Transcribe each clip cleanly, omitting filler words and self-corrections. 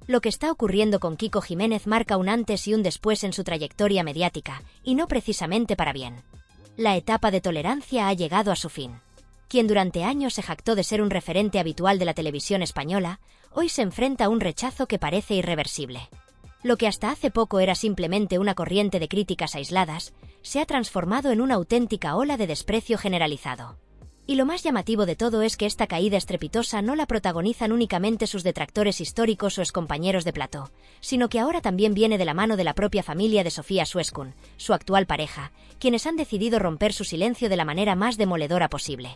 Lo que está ocurriendo con Kiko Jiménez marca un antes y un después en su trayectoria mediática, y no precisamente para bien. La etapa de tolerancia ha llegado a su fin. Quien durante años se jactó de ser un referente habitual de la televisión española, hoy se enfrenta a un rechazo que parece irreversible. Lo que hasta hace poco era simplemente una corriente de críticas aisladas, se ha transformado en una auténtica ola de desprecio generalizado. Y lo más llamativo de todo es que esta caída estrepitosa no la protagonizan únicamente sus detractores históricos o excompañeros de plató, sino que ahora también viene de la mano de la propia familia de Sofía Sueskun, su actual pareja, quienes han decidido romper su silencio de la manera más demoledora posible.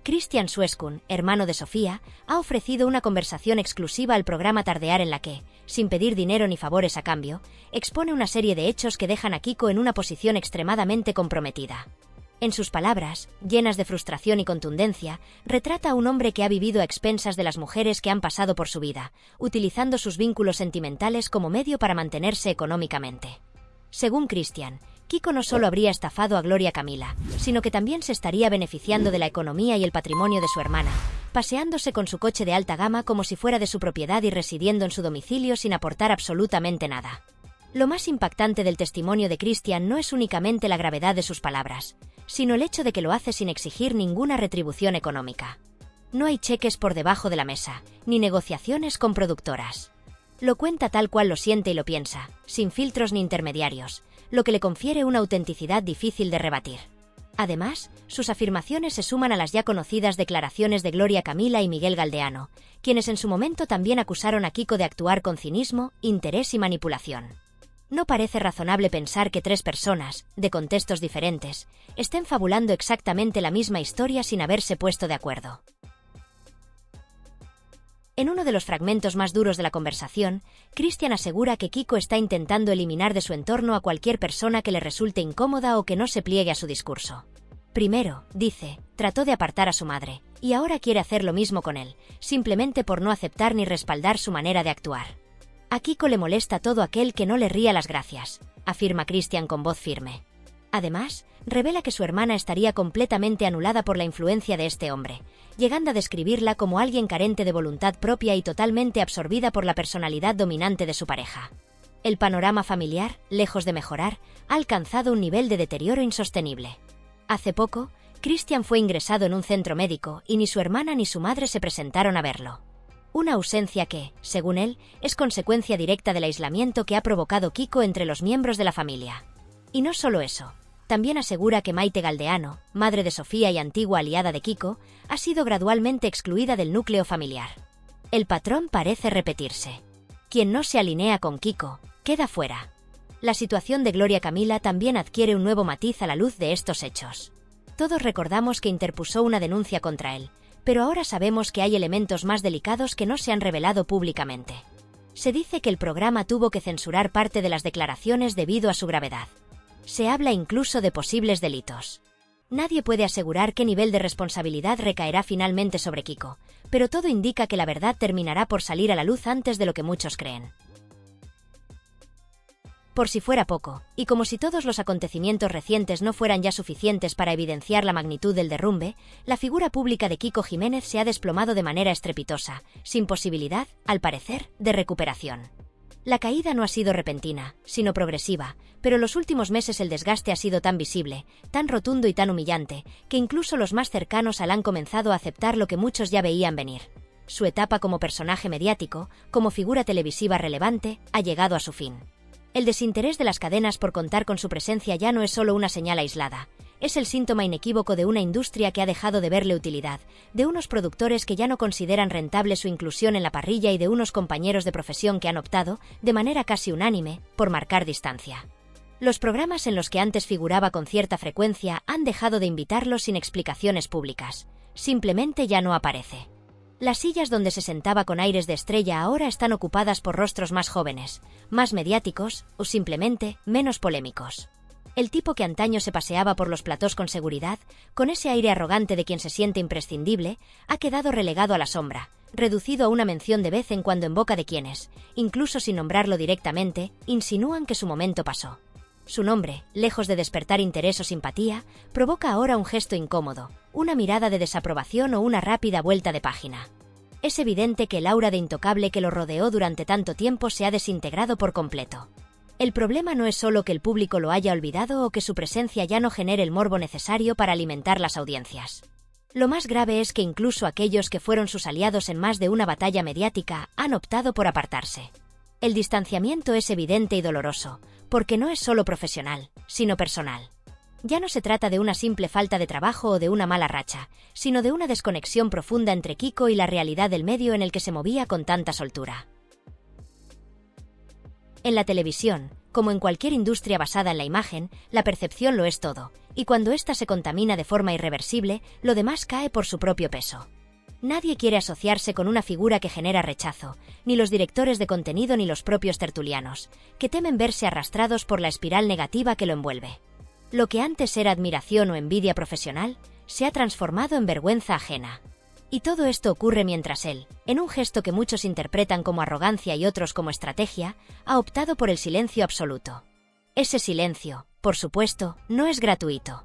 Christian Sueskun, hermano de Sofía, ha ofrecido una conversación exclusiva al programa Tardear en la que, sin pedir dinero ni favores a cambio, expone una serie de hechos que dejan a Kiko en una posición extremadamente comprometida. En sus palabras, llenas de frustración y contundencia, retrata a un hombre que ha vivido a expensas de las mujeres que han pasado por su vida, utilizando sus vínculos sentimentales como medio para mantenerse económicamente. Según Christian, Kiko no solo habría estafado a Gloria Camila, sino que también se estaría beneficiando de la economía y el patrimonio de su hermana, paseándose con su coche de alta gama como si fuera de su propiedad y residiendo en su domicilio sin aportar absolutamente nada. Lo más impactante del testimonio de Christian no es únicamente la gravedad de sus palabras, sino el hecho de que lo hace sin exigir ninguna retribución económica. No hay cheques por debajo de la mesa, ni negociaciones con productoras. Lo cuenta tal cual lo siente y lo piensa, sin filtros ni intermediarios, lo que le confiere una autenticidad difícil de rebatir. Además, sus afirmaciones se suman a las ya conocidas declaraciones de Gloria Camila y Miguel Galdeano, quienes en su momento también acusaron a Kiko de actuar con cinismo, interés y manipulación. No parece razonable pensar que tres personas, de contextos diferentes, estén fabulando exactamente la misma historia sin haberse puesto de acuerdo. En uno de los fragmentos más duros de la conversación, Christian asegura que Kiko está intentando eliminar de su entorno a cualquier persona que le resulte incómoda o que no se pliegue a su discurso. Primero, dice, trató de apartar a su madre, y ahora quiere hacer lo mismo con él, simplemente por no aceptar ni respaldar su manera de actuar. A Kiko le molesta todo aquel que no le ría las gracias, afirma Christian con voz firme. Además, revela que su hermana estaría completamente anulada por la influencia de este hombre, llegando a describirla como alguien carente de voluntad propia y totalmente absorbida por la personalidad dominante de su pareja. El panorama familiar, lejos de mejorar, ha alcanzado un nivel de deterioro insostenible. Hace poco, Christian fue ingresado en un centro médico y ni su hermana ni su madre se presentaron a verlo. Una ausencia que, según él, es consecuencia directa del aislamiento que ha provocado Kiko entre los miembros de la familia. Y no solo eso, también asegura que Maite Galdeano, madre de Sofía y antigua aliada de Kiko, ha sido gradualmente excluida del núcleo familiar. El patrón parece repetirse. Quien no se alinea con Kiko, queda fuera. La situación de Gloria Camila también adquiere un nuevo matiz a la luz de estos hechos. Todos recordamos que interpuso una denuncia contra él, pero ahora sabemos que hay elementos más delicados que no se han revelado públicamente. Se dice que el programa tuvo que censurar parte de las declaraciones debido a su gravedad. Se habla incluso de posibles delitos. Nadie puede asegurar qué nivel de responsabilidad recaerá finalmente sobre Kiko, pero todo indica que la verdad terminará por salir a la luz antes de lo que muchos creen. Por si fuera poco, y como si todos los acontecimientos recientes no fueran ya suficientes para evidenciar la magnitud del derrumbe, la figura pública de Kiko Jiménez se ha desplomado de manera estrepitosa, sin posibilidad, al parecer, de recuperación. La caída no ha sido repentina, sino progresiva, pero en los últimos meses el desgaste ha sido tan visible, tan rotundo y tan humillante, que incluso los más cercanos a él han comenzado a aceptar lo que muchos ya veían venir. Su etapa como personaje mediático, como figura televisiva relevante, ha llegado a su fin. El desinterés de las cadenas por contar con su presencia ya no es solo una señal aislada, es el síntoma inequívoco de una industria que ha dejado de verle utilidad, de unos productores que ya no consideran rentable su inclusión en la parrilla y de unos compañeros de profesión que han optado, de manera casi unánime, por marcar distancia. Los programas en los que antes figuraba con cierta frecuencia han dejado de invitarlo sin explicaciones públicas. Simplemente ya no aparece. Las sillas donde se sentaba con aires de estrella ahora están ocupadas por rostros más jóvenes, más mediáticos o simplemente menos polémicos. El tipo que antaño se paseaba por los platós con seguridad, con ese aire arrogante de quien se siente imprescindible, ha quedado relegado a la sombra, reducido a una mención de vez en cuando en boca de quienes, incluso sin nombrarlo directamente, insinúan que su momento pasó. Su nombre, lejos de despertar interés o simpatía, provoca ahora un gesto incómodo, una mirada de desaprobación o una rápida vuelta de página. Es evidente que el aura de intocable que lo rodeó durante tanto tiempo se ha desintegrado por completo. El problema no es solo que el público lo haya olvidado o que su presencia ya no genere el morbo necesario para alimentar las audiencias. Lo más grave es que incluso aquellos que fueron sus aliados en más de una batalla mediática han optado por apartarse. El distanciamiento es evidente y doloroso, porque no es solo profesional, sino personal. Ya no se trata de una simple falta de trabajo o de una mala racha, sino de una desconexión profunda entre Kiko y la realidad del medio en el que se movía con tanta soltura. En la televisión, como en cualquier industria basada en la imagen, la percepción lo es todo, y cuando ésta se contamina de forma irreversible, lo demás cae por su propio peso. Nadie quiere asociarse con una figura que genera rechazo, ni los directores de contenido ni los propios tertulianos, que temen verse arrastrados por la espiral negativa que lo envuelve. Lo que antes era admiración o envidia profesional, se ha transformado en vergüenza ajena. Y todo esto ocurre mientras él, en un gesto que muchos interpretan como arrogancia y otros como estrategia, ha optado por el silencio absoluto. Ese silencio, por supuesto, no es gratuito.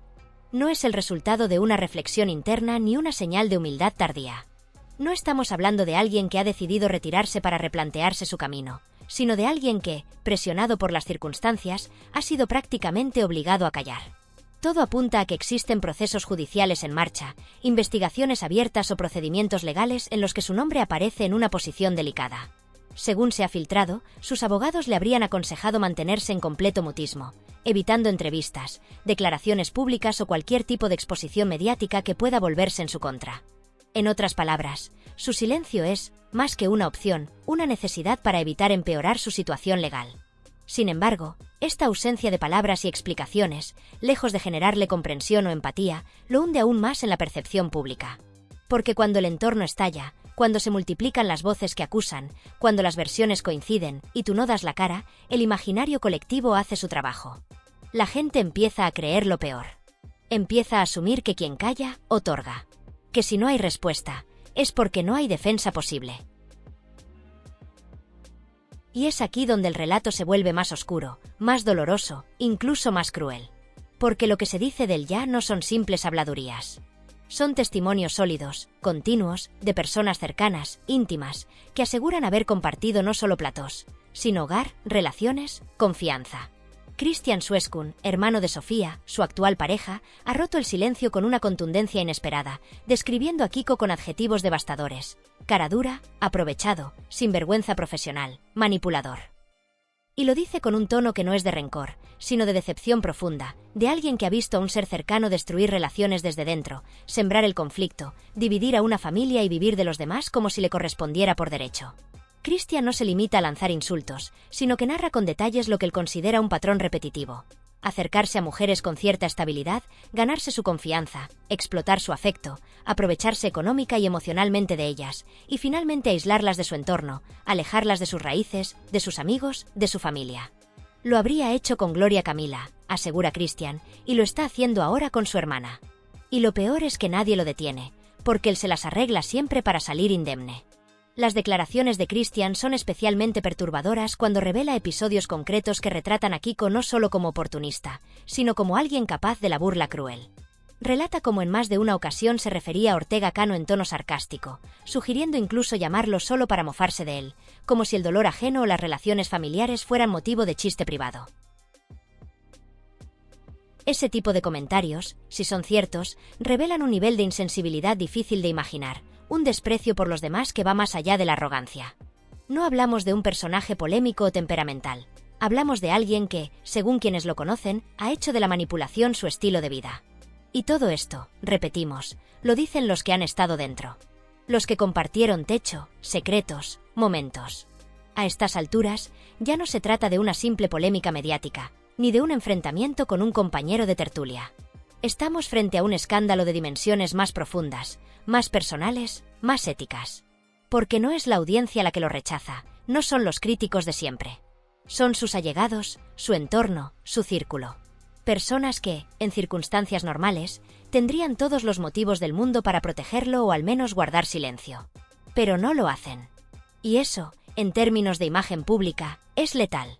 No es el resultado de una reflexión interna ni una señal de humildad tardía. No estamos hablando de alguien que ha decidido retirarse para replantearse su camino, sino de alguien que, presionado por las circunstancias, ha sido prácticamente obligado a callar. Todo apunta a que existen procesos judiciales en marcha, investigaciones abiertas o procedimientos legales en los que su nombre aparece en una posición delicada. Según se ha filtrado, sus abogados le habrían aconsejado mantenerse en completo mutismo, evitando entrevistas, declaraciones públicas o cualquier tipo de exposición mediática que pueda volverse en su contra. En otras palabras, su silencio es, más que una opción, una necesidad para evitar empeorar su situación legal. Sin embargo, esta ausencia de palabras y explicaciones, lejos de generarle comprensión o empatía, lo hunde aún más en la percepción pública. Porque cuando el entorno estalla, cuando se multiplican las voces que acusan, cuando las versiones coinciden y tú no das la cara, el imaginario colectivo hace su trabajo. La gente empieza a creer lo peor. Empieza a asumir que quien calla, otorga. Que si no hay respuesta, es porque no hay defensa posible. Y es aquí donde el relato se vuelve más oscuro, más doloroso, incluso más cruel. Porque lo que se dice del ya no son simples habladurías. Son testimonios sólidos, continuos, de personas cercanas, íntimas, que aseguran haber compartido no solo platós, sino hogar, relaciones, confianza. Christian Sueskun, hermano de Sofía, su actual pareja, ha roto el silencio con una contundencia inesperada, describiendo a Kiko con adjetivos devastadores: cara dura, aprovechado, sinvergüenza profesional, manipulador. Y lo dice con un tono que no es de rencor, sino de decepción profunda, de alguien que ha visto a un ser cercano destruir relaciones desde dentro, sembrar el conflicto, dividir a una familia y vivir de los demás como si le correspondiera por derecho. Christian no se limita a lanzar insultos, sino que narra con detalles lo que él considera un patrón repetitivo: acercarse a mujeres con cierta estabilidad, ganarse su confianza, explotar su afecto, aprovecharse económica y emocionalmente de ellas, y finalmente aislarlas de su entorno, alejarlas de sus raíces, de sus amigos, de su familia. Lo habría hecho con Gloria Camila, asegura Christian, y lo está haciendo ahora con su hermana. Y lo peor es que nadie lo detiene, porque él se las arregla siempre para salir indemne. Las declaraciones de Christian son especialmente perturbadoras cuando revela episodios concretos que retratan a Kiko no solo como oportunista, sino como alguien capaz de la burla cruel. Relata cómo en más de una ocasión se refería a Ortega Cano en tono sarcástico, sugiriendo incluso llamarlo solo para mofarse de él, como si el dolor ajeno o las relaciones familiares fueran motivo de chiste privado. Ese tipo de comentarios, si son ciertos, revelan un nivel de insensibilidad difícil de imaginar, un desprecio por los demás que va más allá de la arrogancia. No hablamos de un personaje polémico o temperamental. Hablamos de alguien que, según quienes lo conocen, ha hecho de la manipulación su estilo de vida. Y todo esto, repetimos, lo dicen los que han estado dentro. Los que compartieron techo, secretos, momentos. A estas alturas, ya no se trata de una simple polémica mediática, ni de un enfrentamiento con un compañero de tertulia. Estamos frente a un escándalo de dimensiones más profundas, más personales, más éticas. Porque no es la audiencia la que lo rechaza, no son los críticos de siempre. Son sus allegados, su entorno, su círculo. Personas que, en circunstancias normales, tendrían todos los motivos del mundo para protegerlo o al menos guardar silencio. Pero no lo hacen. Y eso, en términos de imagen pública, es letal.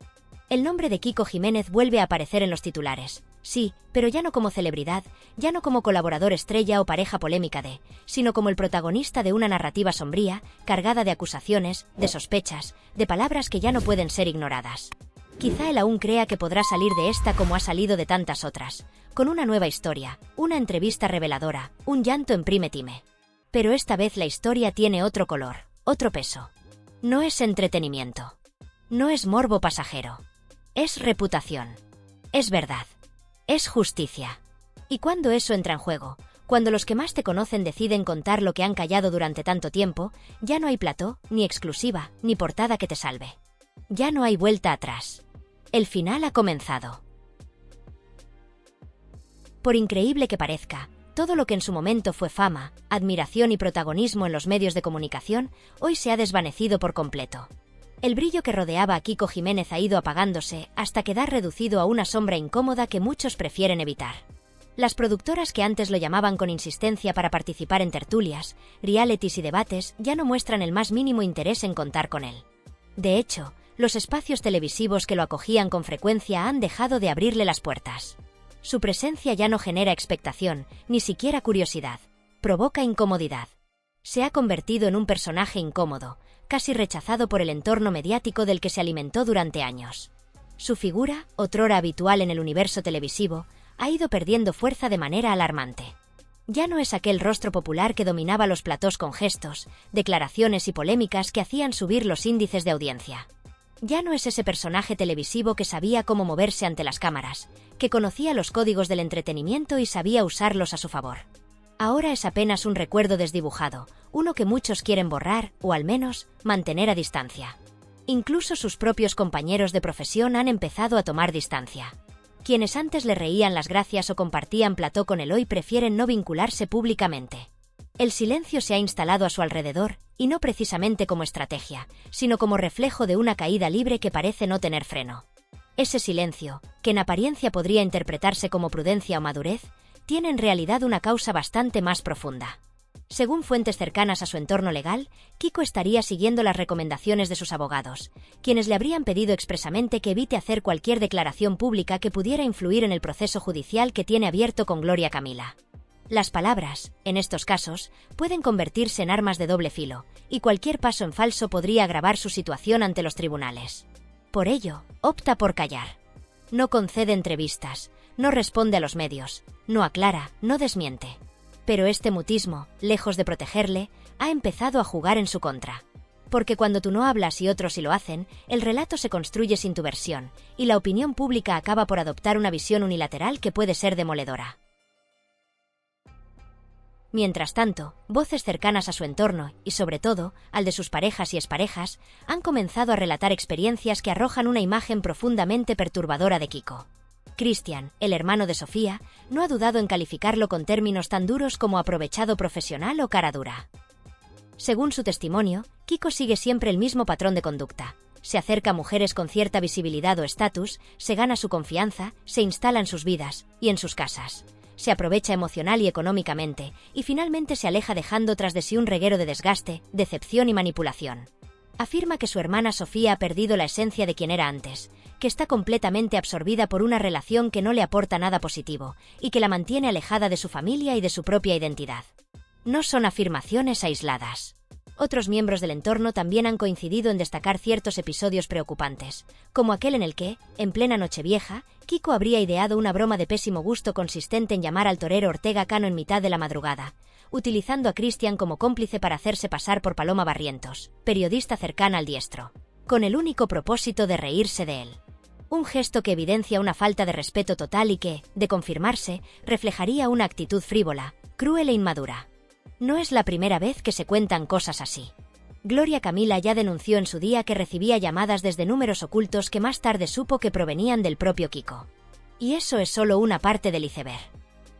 El nombre de Kiko Jiménez vuelve a aparecer en los titulares, Sí, pero ya no como celebridad, ya no como colaborador estrella o pareja polémica sino como el protagonista de una narrativa sombría, cargada de acusaciones, de sospechas, de palabras que ya no pueden ser ignoradas. Quizá él aún crea que podrá salir de esta como ha salido de tantas otras, con una nueva historia, una entrevista reveladora, un llanto en prime time. Pero esta vez la historia tiene otro color, otro peso. No es entretenimiento. No es morbo pasajero. Es reputación. Es verdad. Es justicia. Y cuando eso entra en juego, cuando los que más te conocen deciden contar lo que han callado durante tanto tiempo, ya no hay plató, ni exclusiva, ni portada que te salve. Ya no hay vuelta atrás. El final ha comenzado. Por increíble que parezca, todo lo que en su momento fue fama, admiración y protagonismo en los medios de comunicación, hoy se ha desvanecido por completo. El brillo que rodeaba a Kiko Jiménez ha ido apagándose hasta quedar reducido a una sombra incómoda que muchos prefieren evitar. Las productoras que antes lo llamaban con insistencia para participar en tertulias, realities y debates ya no muestran el más mínimo interés en contar con él. De hecho, los espacios televisivos que lo acogían con frecuencia han dejado de abrirle las puertas. Su presencia ya no genera expectación, ni siquiera curiosidad. Provoca incomodidad. Se ha convertido en un personaje incómodo, casi rechazado por el entorno mediático del que se alimentó durante años. Su figura, otrora habitual en el universo televisivo, ha ido perdiendo fuerza de manera alarmante. Ya no es aquel rostro popular que dominaba los platós con gestos, declaraciones y polémicas que hacían subir los índices de audiencia. Ya no es ese personaje televisivo que sabía cómo moverse ante las cámaras, que conocía los códigos del entretenimiento y sabía usarlos a su favor. Ahora es apenas un recuerdo desdibujado, uno que muchos quieren borrar, o al menos, mantener a distancia. Incluso sus propios compañeros de profesión han empezado a tomar distancia. Quienes antes le reían las gracias o compartían plató con él hoy prefieren no vincularse públicamente. El silencio se ha instalado a su alrededor, y no precisamente como estrategia, sino como reflejo de una caída libre que parece no tener freno. Ese silencio, que en apariencia podría interpretarse como prudencia o madurez, tiene en realidad una causa bastante más profunda. Según fuentes cercanas a su entorno legal, Kiko estaría siguiendo las recomendaciones de sus abogados, quienes le habrían pedido expresamente que evite hacer cualquier declaración pública que pudiera influir en el proceso judicial que tiene abierto con Gloria Camila. Las palabras, en estos casos, pueden convertirse en armas de doble filo, y cualquier paso en falso podría agravar su situación ante los tribunales. Por ello, opta por callar. No concede entrevistas, no responde a los medios, no aclara, no desmiente. Pero este mutismo, lejos de protegerle, ha empezado a jugar en su contra. Porque cuando tú no hablas y otros sí lo hacen, el relato se construye sin tu versión, y la opinión pública acaba por adoptar una visión unilateral que puede ser demoledora. Mientras tanto, voces cercanas a su entorno, y sobre todo, al de sus parejas y exparejas, han comenzado a relatar experiencias que arrojan una imagen profundamente perturbadora de Kiko. Cristian, el hermano de Sofía, no ha dudado en calificarlo con términos tan duros como aprovechado profesional o cara dura. Según su testimonio, Kiko sigue siempre el mismo patrón de conducta. Se acerca a mujeres con cierta visibilidad o estatus, se gana su confianza, se instala en sus vidas y en sus casas. Se aprovecha emocional y económicamente, y finalmente se aleja dejando tras de sí un reguero de desgaste, decepción y manipulación. Afirma que su hermana Sofía ha perdido la esencia de quien era antes, que está completamente absorbida por una relación que no le aporta nada positivo, y que la mantiene alejada de su familia y de su propia identidad. No son afirmaciones aisladas. Otros miembros del entorno también han coincidido en destacar ciertos episodios preocupantes, como aquel en el que, en plena Nochevieja, Kiko habría ideado una broma de pésimo gusto consistente en llamar al torero Ortega Cano en mitad de la madrugada, utilizando a Cristian como cómplice para hacerse pasar por Paloma Barrientos, periodista cercana al diestro, con el único propósito de reírse de él. Un gesto que evidencia una falta de respeto total y que, de confirmarse, reflejaría una actitud frívola, cruel e inmadura. No es la primera vez que se cuentan cosas así. Gloria Camila ya denunció en su día que recibía llamadas desde números ocultos que más tarde supo que provenían del propio Kiko. Y eso es solo una parte del iceberg.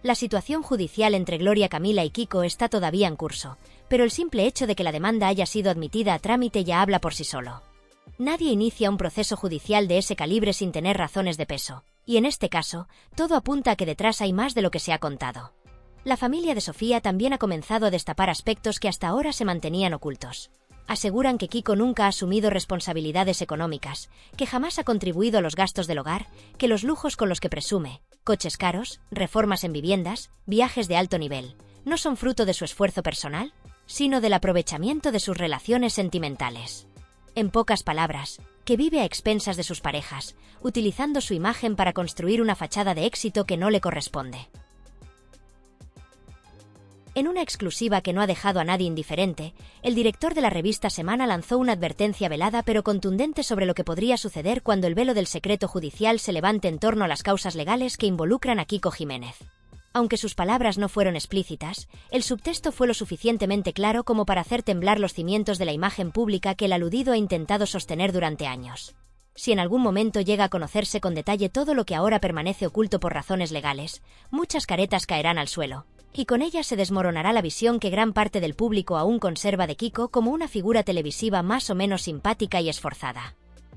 La situación judicial entre Gloria Camila y Kiko está todavía en curso, pero el simple hecho de que la demanda haya sido admitida a trámite ya habla por sí solo. Nadie inicia un proceso judicial de ese calibre sin tener razones de peso, y en este caso, todo apunta a que detrás hay más de lo que se ha contado. La familia de Sofía también ha comenzado a destapar aspectos que hasta ahora se mantenían ocultos. Aseguran que Kiko nunca ha asumido responsabilidades económicas, que jamás ha contribuido a los gastos del hogar, que los lujos con los que presume, coches caros, reformas en viviendas, viajes de alto nivel, no son fruto de su esfuerzo personal, sino del aprovechamiento de sus relaciones sentimentales. En pocas palabras, que vive a expensas de sus parejas, utilizando su imagen para construir una fachada de éxito que no le corresponde. En una exclusiva que no ha dejado a nadie indiferente, el director de la revista Semana lanzó una advertencia velada pero contundente sobre lo que podría suceder cuando el velo del secreto judicial se levante en torno a las causas legales que involucran a Kiko Jiménez. Aunque sus palabras no fueron explícitas, el subtexto fue lo suficientemente claro como para hacer temblar los cimientos de la imagen pública que el aludido ha intentado sostener durante años. Si en algún momento llega a conocerse con detalle todo lo que ahora permanece oculto por razones legales, muchas caretas caerán al suelo, y con ellas se desmoronará la visión que gran parte del público aún conserva de Kiko como una figura televisiva más o menos simpática y esforzada.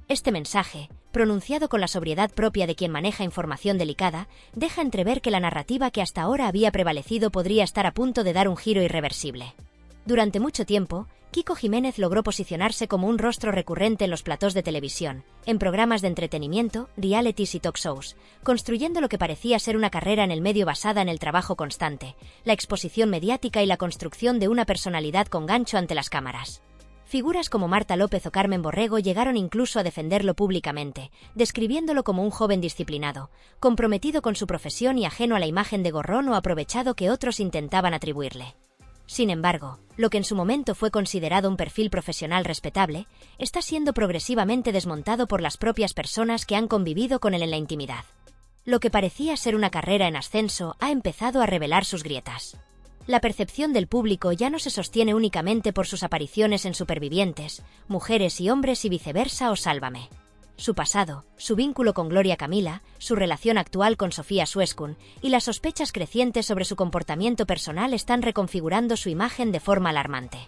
Este mensaje, pronunciado con la sobriedad propia de quien maneja información delicada, deja entrever que la narrativa que hasta ahora había prevalecido podría estar a punto de dar un giro irreversible. Durante mucho tiempo, Kiko Jiménez logró posicionarse como un rostro recurrente en los platós de televisión, en programas de entretenimiento, realities y talk shows, construyendo lo que parecía ser una carrera en el medio basada en el trabajo constante, la exposición mediática y la construcción de una personalidad con gancho ante las cámaras. Figuras como Marta López o Carmen Borrego llegaron incluso a defenderlo públicamente, describiéndolo como un joven disciplinado, comprometido con su profesión y ajeno a la imagen de gorrón o aprovechado que otros intentaban atribuirle. Sin embargo, lo que en su momento fue considerado un perfil profesional respetable, está siendo progresivamente desmontado por las propias personas que han convivido con él en la intimidad. Lo que parecía ser una carrera en ascenso ha empezado a revelar sus grietas. La percepción del público ya no se sostiene únicamente por sus apariciones en Supervivientes, Mujeres y Hombres y Viceversa o Sálvame. Su pasado, su vínculo con Gloria Camila, su relación actual con Sofía Sueskun y las sospechas crecientes sobre su comportamiento personal están reconfigurando su imagen de forma alarmante.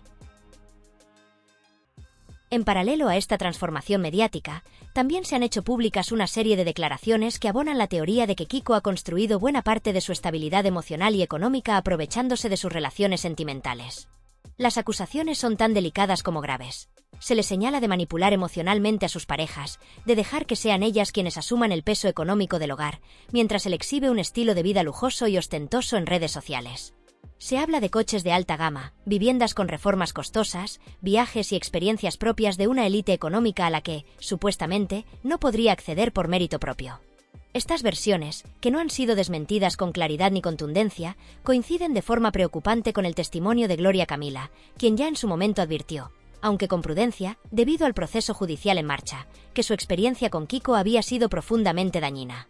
En paralelo a esta transformación mediática, también se han hecho públicas una serie de declaraciones que abonan la teoría de que Kiko ha construido buena parte de su estabilidad emocional y económica aprovechándose de sus relaciones sentimentales. Las acusaciones son tan delicadas como graves. Se le señala de manipular emocionalmente a sus parejas, de dejar que sean ellas quienes asuman el peso económico del hogar, mientras él exhibe un estilo de vida lujoso y ostentoso en redes sociales. Se habla de coches de alta gama, viviendas con reformas costosas, viajes y experiencias propias de una élite económica a la que, supuestamente, no podría acceder por mérito propio. Estas versiones, que no han sido desmentidas con claridad ni contundencia, coinciden de forma preocupante con el testimonio de Gloria Camila, quien ya en su momento advirtió, aunque con prudencia, debido al proceso judicial en marcha, que su experiencia con Kiko había sido profundamente dañina.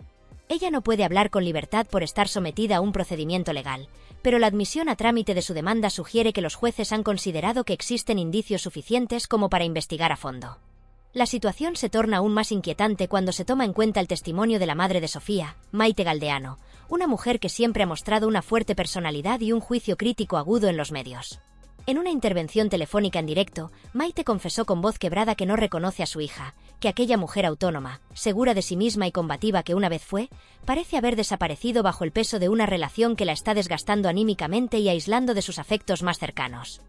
Ella no puede hablar con libertad por estar sometida a un procedimiento legal, pero la admisión a trámite de su demanda sugiere que los jueces han considerado que existen indicios suficientes como para investigar a fondo. La situación se torna aún más inquietante cuando se toma en cuenta el testimonio de la madre de Sofía, Maite Galdeano, una mujer que siempre ha mostrado una fuerte personalidad y un juicio crítico agudo en los medios. En una intervención telefónica en directo, Maite confesó con voz quebrada que no reconoce a su hija, que aquella mujer autónoma, segura de sí misma y combativa que una vez fue, parece haber desaparecido bajo el peso de una relación que la está desgastando anímicamente y aislando de sus afectos más cercanos.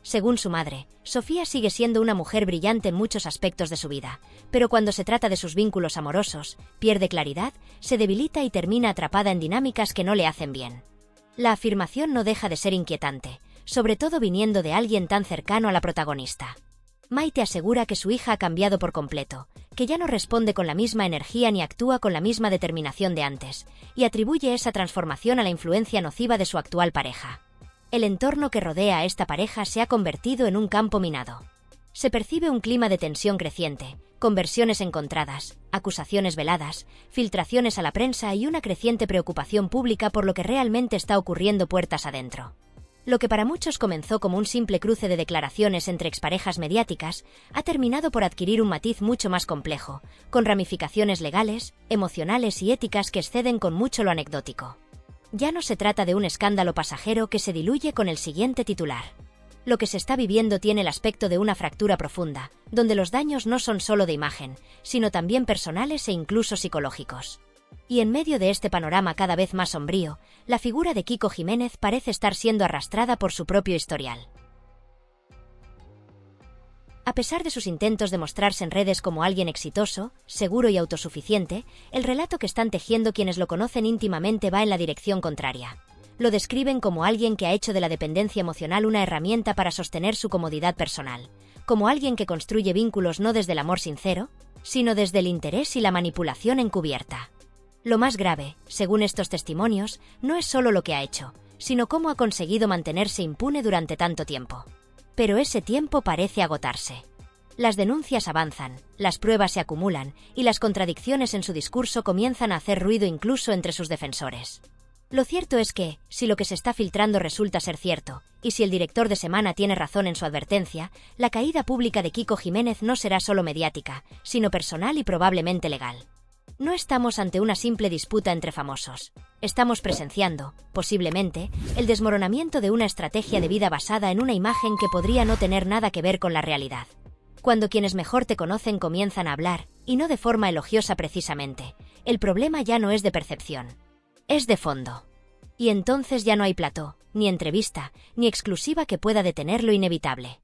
Según su madre, Sofía sigue siendo una mujer brillante en muchos aspectos de su vida, pero cuando se trata de sus vínculos amorosos, pierde claridad, se debilita y termina atrapada en dinámicas que no le hacen bien. La afirmación no deja de ser inquietante, sobre todo viniendo de alguien tan cercano a la protagonista. Maite asegura que su hija ha cambiado por completo, que ya no responde con la misma energía ni actúa con la misma determinación de antes, y atribuye esa transformación a la influencia nociva de su actual pareja. El entorno que rodea a esta pareja se ha convertido en un campo minado. Se percibe un clima de tensión creciente, con versiones encontradas, acusaciones veladas, filtraciones a la prensa y una creciente preocupación pública por lo que realmente está ocurriendo puertas adentro. Lo que para muchos comenzó como un simple cruce de declaraciones entre exparejas mediáticas, ha terminado por adquirir un matiz mucho más complejo, con ramificaciones legales, emocionales y éticas que exceden con mucho lo anecdótico. Ya no se trata de un escándalo pasajero que se diluye con el siguiente titular. Lo que se está viviendo tiene el aspecto de una fractura profunda, donde los daños no son solo de imagen, sino también personales e incluso psicológicos. Y en medio de este panorama cada vez más sombrío, la figura de Kiko Jiménez parece estar siendo arrastrada por su propio historial. A pesar de sus intentos de mostrarse en redes como alguien exitoso, seguro y autosuficiente, el relato que están tejiendo quienes lo conocen íntimamente va en la dirección contraria. Lo describen como alguien que ha hecho de la dependencia emocional una herramienta para sostener su comodidad personal, como alguien que construye vínculos no desde el amor sincero, sino desde el interés y la manipulación encubierta. Lo más grave, según estos testimonios, no es solo lo que ha hecho, sino cómo ha conseguido mantenerse impune durante tanto tiempo. Pero ese tiempo parece agotarse. Las denuncias avanzan, las pruebas se acumulan y las contradicciones en su discurso comienzan a hacer ruido incluso entre sus defensores. Lo cierto es que, si lo que se está filtrando resulta ser cierto, y si el director de Semana tiene razón en su advertencia, la caída pública de Kiko Jiménez no será solo mediática, sino personal y probablemente legal. No estamos ante una simple disputa entre famosos. Estamos presenciando, posiblemente, el desmoronamiento de una estrategia de vida basada en una imagen que podría no tener nada que ver con la realidad. Cuando quienes mejor te conocen comienzan a hablar, y no de forma elogiosa precisamente, el problema ya no es de percepción. Es de fondo. Y entonces ya no hay plató, ni entrevista, ni exclusiva que pueda detener lo inevitable.